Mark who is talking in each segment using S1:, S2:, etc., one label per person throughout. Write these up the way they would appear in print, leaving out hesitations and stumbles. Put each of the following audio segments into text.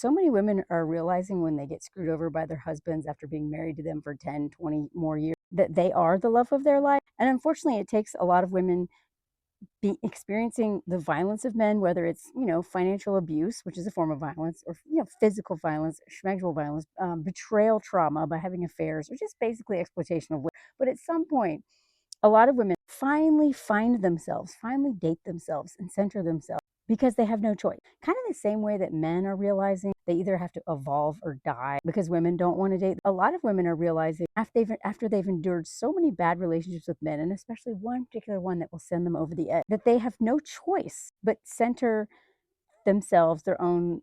S1: so many women are realizing when they get screwed over by their husbands after being married to them for 10, 20 more years that they are the love of their life. And unfortunately, it takes a lot of women be experiencing the violence of men, whether it's, financial abuse, which is a form of violence, or, physical violence, sexual violence, betrayal trauma by having affairs, or just basically exploitation of women. But at some point, a lot of women finally find themselves, finally date themselves and center themselves because they have no choice. Kind of the same way that men are realizing they either have to evolve or die because women don't want to date. A lot of women are realizing after they've endured so many bad relationships with men, and especially one particular one that will send them over the edge, that they have no choice but center themselves, their own,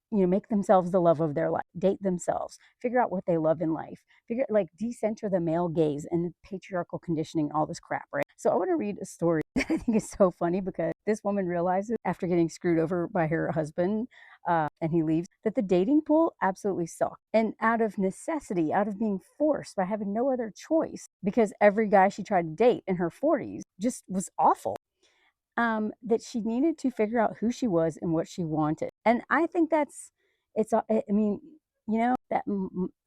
S1: make themselves the love of their life, date themselves, figure out what they love in life, decenter the male gaze and the patriarchal conditioning, all this crap, right? So I want to read a story that I think is so funny because this woman realizes after getting screwed over by her husband and he leaves, that the dating pool absolutely sucked. And out of necessity, out of being forced by having no other choice, because every guy she tried to date in her 40s just was awful, that she needed to figure out who she was and what she wanted. And I think I mean, that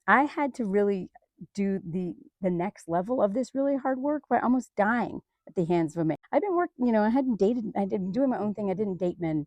S1: I had to really do the next level of this really hard work by almost dying at the hands of a man. I've been working, I didn't doing my own thing. I didn't date men.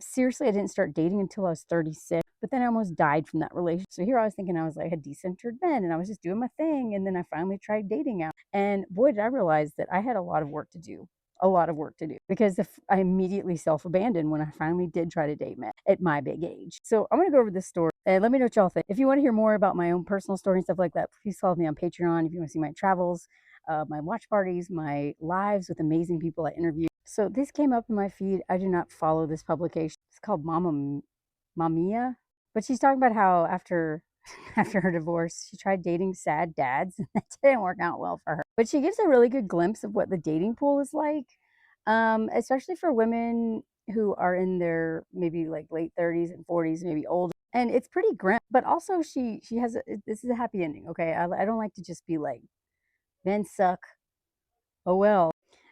S1: Seriously, I didn't start dating until I was 36, but then I almost died from that relationship. So here I was thinking I was like a decentered men and I was just doing my thing. And then I finally tried dating out. And boy, did I realize that I had a lot of work to do. A lot of work to do because if I immediately self-abandoned when I finally did try to date men at my big age. So I'm going to go over this story and let me know what y'all think. If you want to hear more about my own personal story and stuff like that, please follow me on Patreon. If you want to see my travels, my watch parties, my lives with amazing people I interview. So this came up in my feed. I do not follow this publication. It's called Mamia, but she's talking about how after after her divorce, she tried dating sad dads, and that didn't work out well for her. But she gives a really good glimpse of what the dating pool is like, especially for women who are in their maybe like late 30s and 40s, maybe older. And it's pretty grim, but also she has this is a happy ending. Okay, I don't like to just be like men suck. Oh well.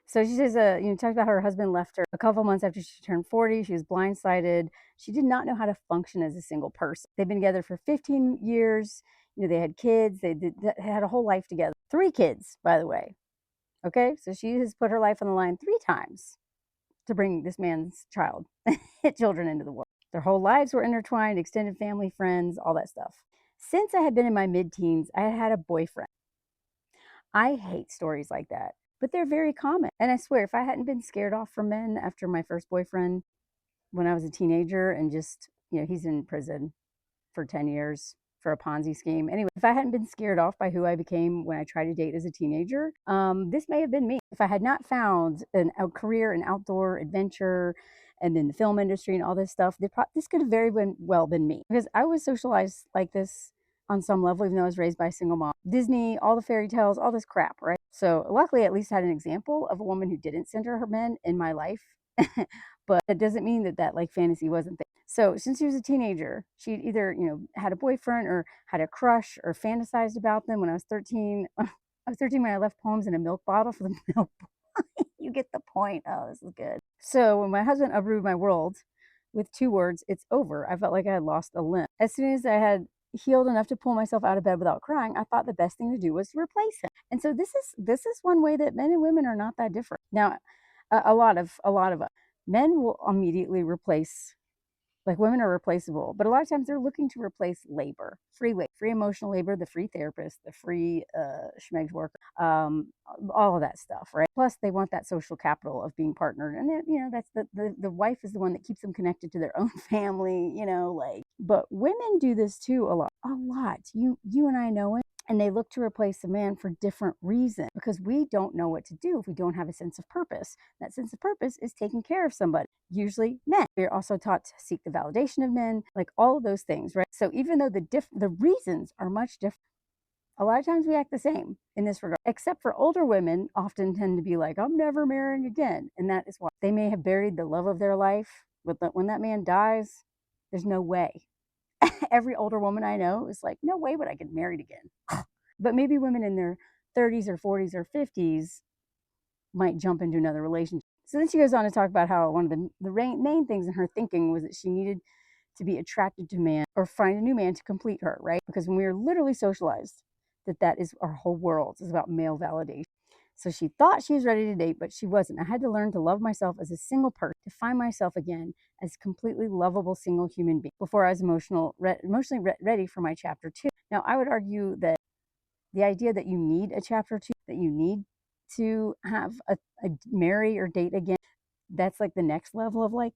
S1: So she says, talks about how her husband left her a couple months after she turned 40. She was blindsided. She did not know how to function as a single person. They've been together for 15 years. They had kids. They had a whole life together. 3 kids, by the way. Okay, so she has put her life on the line 3 times to bring this man's children into the world. Their whole lives were intertwined, extended family, friends, all that stuff. Since I had been in my mid-teens, I had had a boyfriend. I hate stories like that, but they're very common. And I swear, if I hadn't been scared off from men after my first boyfriend when I was a teenager and just, he's in prison for 10 years for a Ponzi scheme. Anyway, if I hadn't been scared off by who I became when I tried to date as a teenager, this may have been me. If I had not found a career in outdoor adventure and then the film industry and all this stuff, this could have very well been me because I was socialized like this on some level, even though I was raised by a single mom. Disney, all the fairy tales, all this crap, right? So luckily, at least I had an example of a woman who didn't center her men in my life. But it doesn't mean that like fantasy wasn't there. So since she was a teenager, she either, had a boyfriend or had a crush or fantasized about them. When I was 13, I was 13 when I left poems in a milk bottle for the milk boy. You get the point. Oh, this is good. So when my husband uprooted my world with 2 words, it's over, I felt like I had lost a limb. As soon as I had healed enough to pull myself out of bed without crying, I thought the best thing to do was to replace him. And so this is one way that men and women are not that different. Now, a lot of us, men will immediately replace, like women are replaceable, but a lot of times they're looking to replace labor, free emotional labor, the free therapist, the free schmeg worker, all of that stuff, right? Plus, they want that social capital of being partnered, and then, that's the wife is the one that keeps them connected to their own family, like. But women do this too a lot, a lot. You and I know it. And they look to replace a man for different reasons because we don't know what to do if we don't have a sense of purpose. That sense of purpose is taking care of somebody, usually men. We're also taught to seek the validation of men, like all of those things, right? So even though the reasons are much different, a lot of times we act the same in this regard, except for older women often tend to be like, I'm never marrying again. And that is why they may have buried the love of their life, but when that man dies, there's no way. Every older woman I know is like, no way would I get married again. But maybe women in their 30s or 40s or 50s might jump into another relationship. So then she goes on to talk about how one of the main things in her thinking was that she needed to be attracted to man or find a new man to complete her, right? Because when we are literally socialized that is our whole world is about male validation. So she thought she was ready to date, but she wasn't. I had to learn to love myself as a single person, to find myself again as a completely lovable single human being before I was emotionally ready for my chapter 2. Now, I would argue that the idea that you need a chapter 2, that you need to have a marry or date again, that's like the next level of like,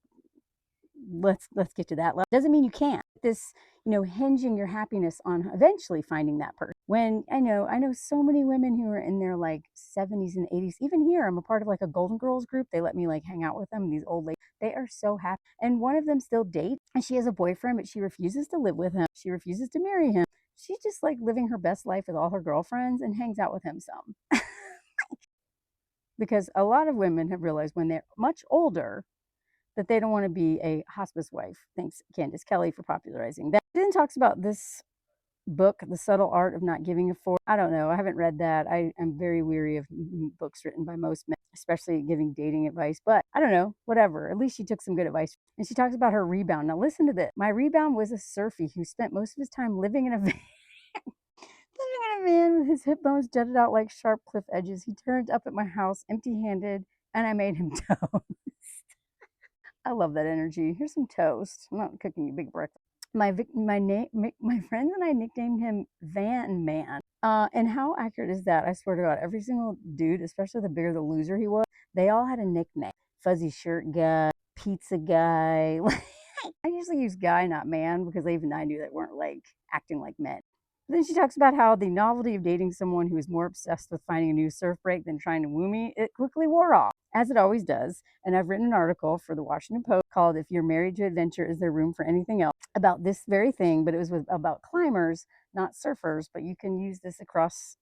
S1: let's get to that level. Doesn't mean you can't. This, hinging your happiness on eventually finding that person. When I know so many women who are in their like 70s and 80s. Even here, I'm a part of like a Golden Girls group. They let me like hang out with them. These old ladies, they are so happy. And one of them still dates, and she has a boyfriend, but she refuses to live with him. She refuses to marry him. She's just like living her best life with all her girlfriends and hangs out with him some. Because a lot of women have realized when they're much older that they don't want to be a hospice wife. Thanks, Candace Kelly, for popularizing that. Then talks about this book, The Subtle Art of Not Giving a Fork. I don't know. I haven't read that. I am very weary of books written by most men, especially giving dating advice. But I don't know. Whatever. At least she took some good advice. And she talks about her rebound. Now listen to this. My rebound was a surfie who spent most of his time living in a van. Living in a van with his hip bones jutted out like sharp cliff edges. He turned up at my house empty-handed, and I made him toast. I love that energy. Here's some toast. I'm not cooking you big breakfast. My friends and I nicknamed him Van Man. And how accurate is that? I swear to God, every single dude, especially the bigger the loser he was, they all had a nickname. Fuzzy shirt guy, pizza guy. I usually use guy, not man, because even I knew they weren't like acting like men. But then she talks about how the novelty of dating someone who is more obsessed with finding a new surf break than trying to woo me, it quickly wore off, as it always does. And I've written an article for the Washington Post called "If You're Married to Adventure, Is There Room for Anything Else?" about this very thing, but it was about climbers, not surfers. But you can use this across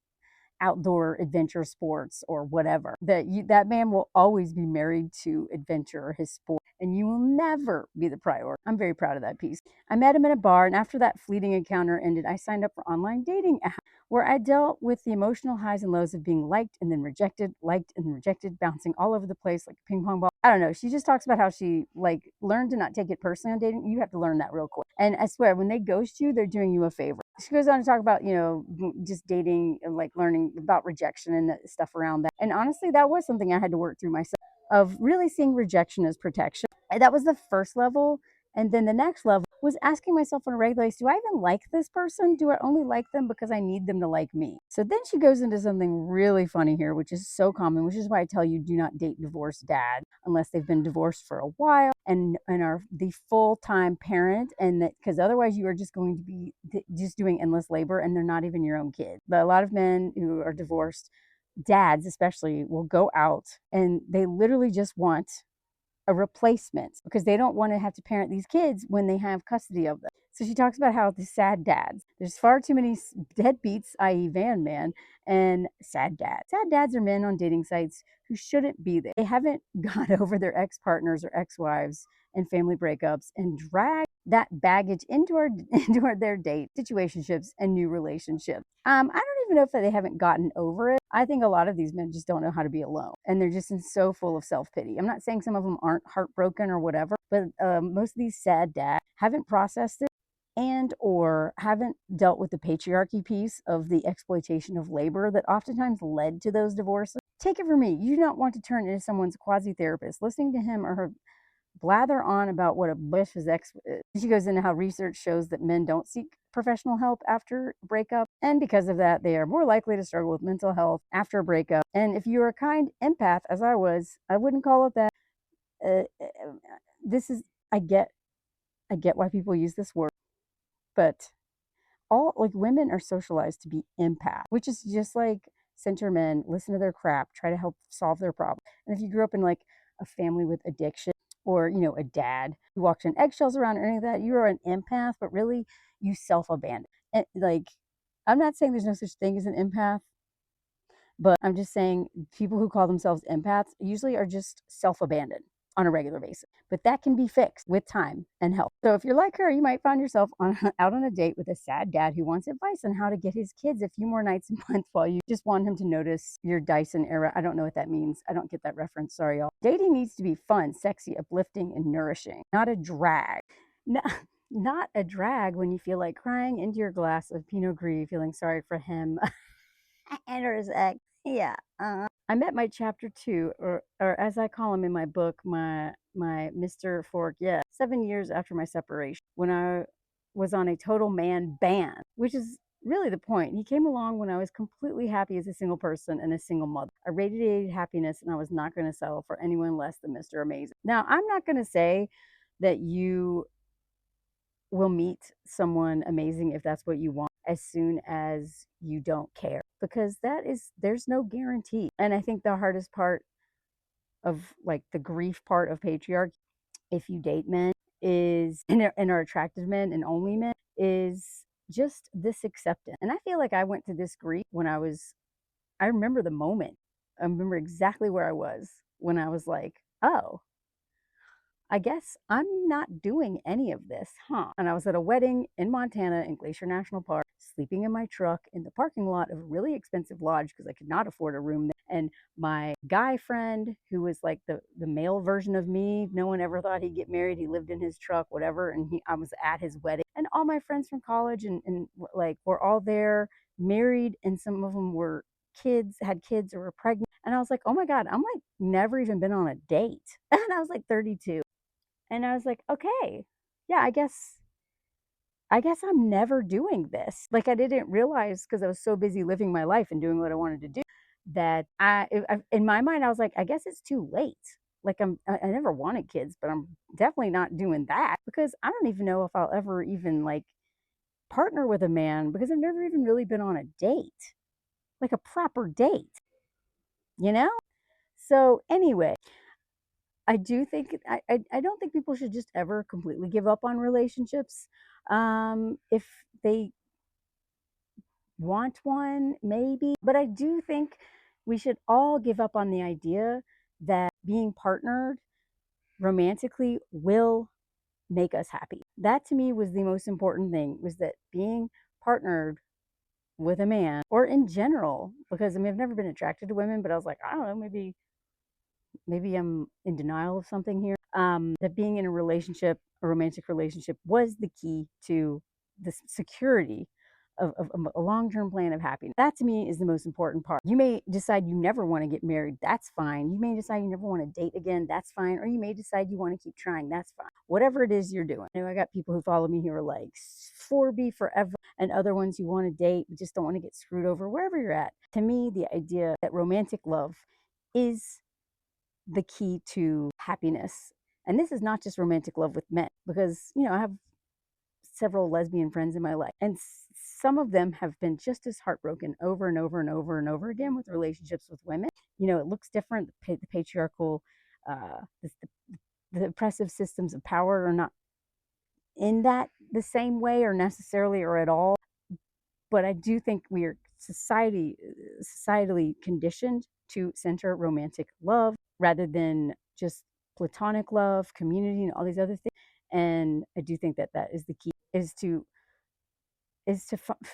S1: outdoor adventure sports or whatever. That man will always be married to adventure or his sport, and you will never be the priority. I'm very proud of that piece. I met him in a bar, and after that fleeting encounter ended, I signed up for online dating app where I dealt with the emotional highs and lows of being liked and then rejected, bouncing all over the place like a ping pong ball. I don't know. She just talks about how she like learned to not take it personally on dating. You have to learn that real quick. And I swear, when they ghost you, they're doing you a favor. She goes on to talk about, just dating and like learning about rejection and stuff around that. And honestly, that was something I had to work through myself, of really seeing rejection as protection. That was the first level. And then the next level was asking myself on a regular basis, do I even like this person? Do I only like them because I need them to like me? So then she goes into something really funny here, which is so common, which is why I tell you, do not date divorced dads unless they've been divorced for a while and are the full-time parent, and that because otherwise you are just going to be just doing endless labor and they're not even your own kid. But a lot of men who are divorced, dads especially, will go out and they literally just want a replacement because they don't want to have to parent these kids when they have custody of them. So she talks about how the sad dads, there's far too many deadbeats, i.e. van man, and sad dads. Sad dads are men on dating sites who shouldn't be there. They haven't gone over their ex-partners or ex-wives and family breakups and drag that baggage into their date situationships and new relationships. I don't even know if they haven't gotten over it. I think a lot of these men just don't know how to be alone, and they're just so full of self-pity. I'm not saying some of them aren't heartbroken or whatever, but most of these sad dads haven't processed it and or haven't dealt with the patriarchy piece of the exploitation of labor that oftentimes led to those divorces. Take it from me, you do not want to turn into someone's quasi-therapist listening to him or her blather on about what a bliss his ex is. She goes into how research shows that men don't seek professional help after a breakup, and because of that, they are more likely to struggle with mental health after a breakup. And if you're a kind empath, as I was, I wouldn't call it that. This is, I get why people use this word, but all like women are socialized to be empath, which is just like center men, listen to their crap, try to help solve their problem. And if you grew up in like a family with addiction, or a dad who walked on eggshells around or any of that, you are an empath, but really you self-abandon. And like, I'm not saying there's no such thing as an empath, but I'm just saying people who call themselves empaths usually are just self-abandoned on a regular basis. But that can be fixed with time and help. So if you're like her, you might find yourself out on a date with a sad dad who wants advice on how to get his kids a few more nights a month while you just want him to notice your Dyson era. I don't know what that means. I don't get that reference. Sorry, y'all. Dating needs to be fun, sexy, uplifting, and nourishing, not a drag. No, not a drag when you feel like crying into your glass of Pinot Gris, feeling sorry for him and or his ex. Yeah. I met my chapter two, or as I call him in my book, my Mr. Fork. Yeah, 7 years after my separation, when I was on a total man ban, which is really the point. He came along when I was completely happy as a single person and a single mother. I radiated happiness, and I was not going to settle for anyone less than Mr. Amazing. Now, I'm not going to say that you will meet someone amazing if that's what you want as soon as you don't care, because there's no guarantee. And I think the hardest part of, like, the grief part of patriarchy, if you date men, is and are attracted to men and only men, is just this acceptance. And I feel like I went through this grief when I remember the moment. I remember exactly where I was when I was like, oh, I guess I'm not doing any of this, huh? And I was at a wedding in Montana in Glacier National Park, sleeping in my truck in the parking lot of a really expensive lodge because I could not afford a room there. And my guy friend, who was like the male version of me, no one ever thought he'd get married. He lived in his truck, whatever. And I was at his wedding. And all my friends from college and like were all there, married, and some of them were had kids or were pregnant. And I was like, oh my God, I'm like never even been on a date. And I was like 32. And I was like, okay, yeah, I guess I'm never doing this. Like, I didn't realize, because I was so busy living my life and doing what I wanted to do, that in my mind, I was like, I guess it's too late. Like, I never wanted kids, but I'm definitely not doing that, because I don't even know if I'll ever even like partner with a man, because I've never even really been on a date, like a proper date, you know? So anyway, I do think I don't think people should just ever completely give up on relationships. If they want one, maybe, but I do think we should all give up on the idea that being partnered romantically will make us happy. That to me was the most important thing, was that being partnered with a man, or in general, because I mean I've never been attracted to women, but I was like, I don't know, maybe I'm in denial of something here. That being in a relationship, a romantic relationship, was the key to the security of a long-term plan of happiness. That to me is the most important part. You may decide you never want to get married. That's fine. You may decide you never want to date again. That's fine. Or you may decide you want to keep trying. That's fine. Whatever it is you're doing. You know, I got people who follow me who are like 4B forever, and other ones who want to date but just don't want to get screwed over wherever you're at. To me, the idea that romantic love is the key to happiness. And this is not just romantic love with men, because, I have several lesbian friends in my life, and some of them have been just as heartbroken over and over and over and over again with relationships with women. It looks different. The patriarchal, uh, the oppressive systems of power are not in that the same way, or necessarily, or at all. But I do think we are societally conditioned to center romantic love rather than just platonic love, community, and all these other things. And I do think that is the key, is to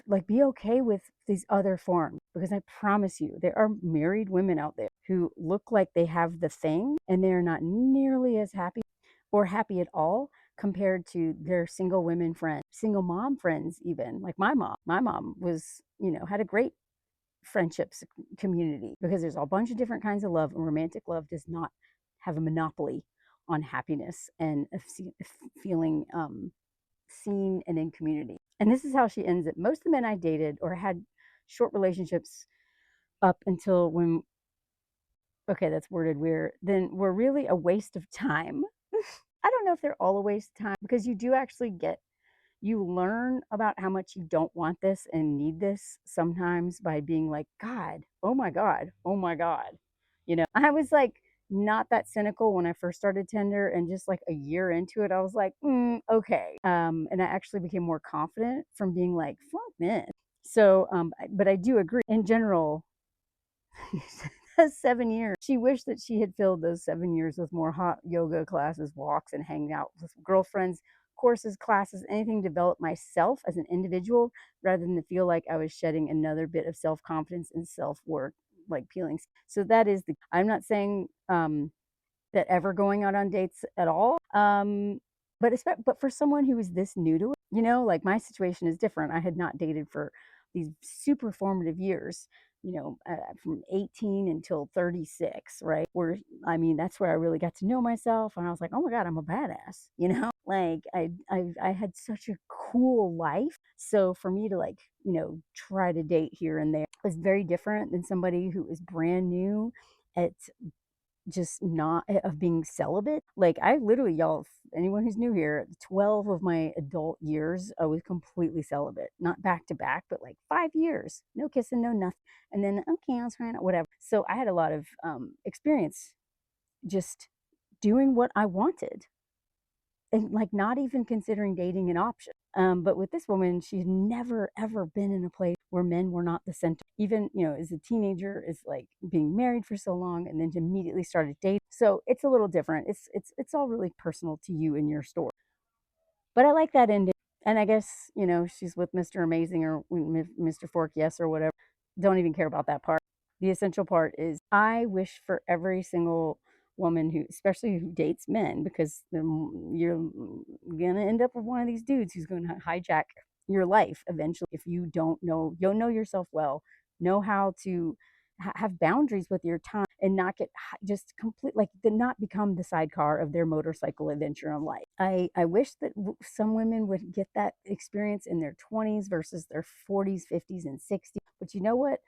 S1: like be okay with these other forms, because I promise you there are married women out there who look like they have the thing, and they're not nearly as happy or happy at all compared to their single women friends, single mom friends, even like my mom. My mom was, had a great friendships community, because there's a bunch of different kinds of love, and romantic love does not have a monopoly on happiness and feeling seen and in community. And this is how she ends it. Most of the men I dated or had short relationships up until when, okay, that's worded weird, then were really a waste of time. I don't know if they're all a waste of time, because you learn about how much you don't want this and need this sometimes by being like, God, oh my God, oh my God. I was like not that cynical when I first started Tinder, and just like a year into it, I was like, okay. And I actually became more confident from being like, fuck men. So, but I do agree in general. 7 years. She wished that she had filled those 7 years with more hot yoga classes, walks, and hanging out with girlfriends, courses, classes, anything to develop myself as an individual, rather than to feel like I was shedding another bit of self confidence and self worth, like peeling. So that is I'm not saying that ever going out on dates at all. But for someone who is this new to it, like my situation is different. I had not dated for these super formative years, from 18 until 36, right? Where, I mean, that's where I really got to know myself. And I was like, oh my God, I'm a badass, like I had such a cool life. So for me to like, try to date here and there was very different than somebody who is brand new at just not of being celibate. Like I literally, y'all, anyone who's new here, 12 of my adult years I was completely celibate, not back to back, but like 5 years, no kissing, no nothing. And then okay, I was trying to whatever. So I had a lot of experience just doing what I wanted and like not even considering dating an option. But with this woman, she's never ever been in a place where men were not the center. Even as a teenager, is like being married for so long, and then immediately started dating. So it's a little different. It's all really personal to you and your story. But I like that ending. And I guess, she's with Mr. Amazing or Mr. Fork, yes, or whatever. Don't even care about that part. The essential part is I wish for every single woman who, especially who dates men, because you're going to end up with one of these dudes who's going to hijack your life eventually if you don't know, you'll know yourself well, know how to have boundaries with your time and not get just complete like to not become the sidecar of their motorcycle adventure in life. I wish that some women would get that experience in their 20s versus their 40s, 50s, and 60s. But you know what?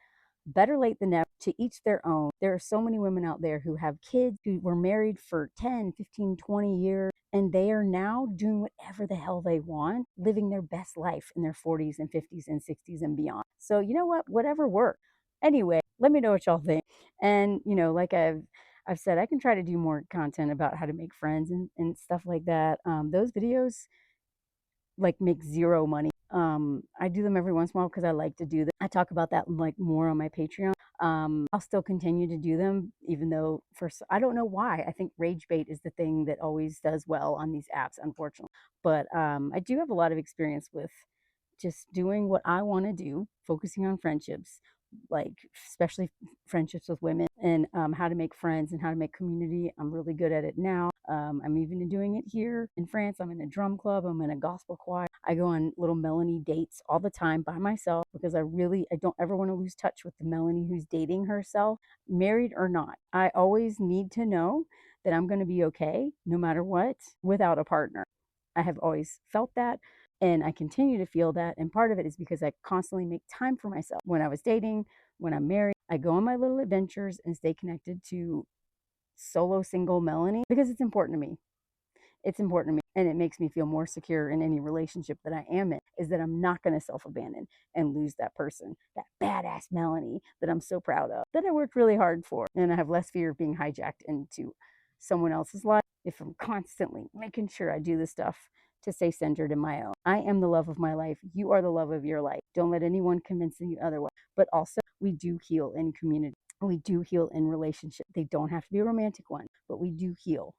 S1: Better late than never. To each their own. There are so many women out there who have kids who were married for 10, 15, 20 years, and they are now doing whatever the hell they want, living their best life in their 40s and 50s and 60s and beyond. So you know what? Whatever works. Anyway, let me know what y'all think. And like I've said, I can try to do more content about how to make friends and stuff like that. Those videos like make zero money. I do them every once in a while because I like to do them. I talk about that like more on my Patreon. I'll still continue to do them, even though I don't know why. I think rage bait is the thing that always does well on these apps, unfortunately. But I do have a lot of experience with just doing what I want to do, focusing on friendships, like especially friendships with women, and how to make friends and how to make community. I'm really good at it now. I'm even doing it here in France. I'm in a drum club. I'm in a gospel choir. I go on little Melanie dates all the time by myself because I don't ever want to lose touch with the Melanie who's dating herself, married or not. I always need to know that I'm going to be okay no matter what without a partner. I have always felt that. And I continue to feel that. And part of it is because I constantly make time for myself. When I was dating, when I'm married, I go on my little adventures and stay connected to solo single Melanie because it's important to me. It's important to me. And it makes me feel more secure in any relationship that I am in, is that I'm not going to self-abandon and lose that person, that badass Melanie that I'm so proud of, that I worked really hard for. And I have less fear of being hijacked into someone else's life if I'm constantly making sure I do the stuff to stay centered in my own. I am the love of my life. You are the love of your life. Don't let anyone convince you otherwise. But also, we do heal in community. We do heal in relationship. They don't have to be a romantic one, but we do heal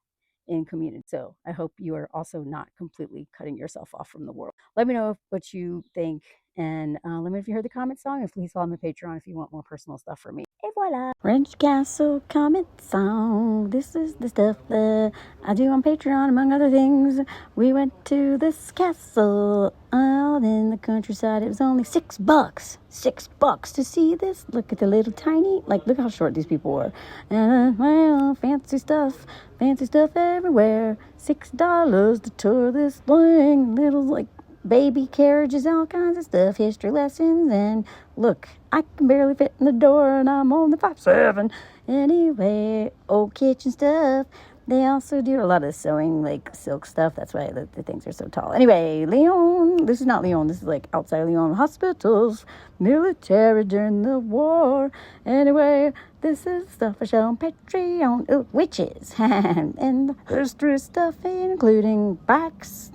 S1: in community. So I hope you are also not completely cutting yourself off from the world. Let me know what you think. And let me know if you heard the comment song. And please follow my Patreon if you want more personal stuff from me. Et voila. French Castle comment song. This is the stuff that I do on Patreon, among other things. We went to this castle out in the countryside. It was only $6. $6 to see this. Look at the little tiny, look how short these people were. And well, fancy stuff everywhere. $6 to tour this thing. Little baby carriages, all kinds of stuff, history lessons, and look, I can barely fit in the door, and I'm only 5'7". Anyway, old kitchen stuff. They also do a lot of sewing, silk stuff. That's why the things are so tall. Anyway, Lyon. This is not Lyon. This is outside Lyon. Hospitals, military during the war. Anyway, this is stuff I show on Patreon. Ooh, witches and history stuff, including bikes.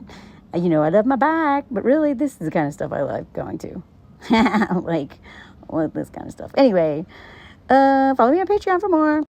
S1: I love my bike, but really, this is the kind of stuff I like going to. This kind of stuff. Anyway, follow me on Patreon for more.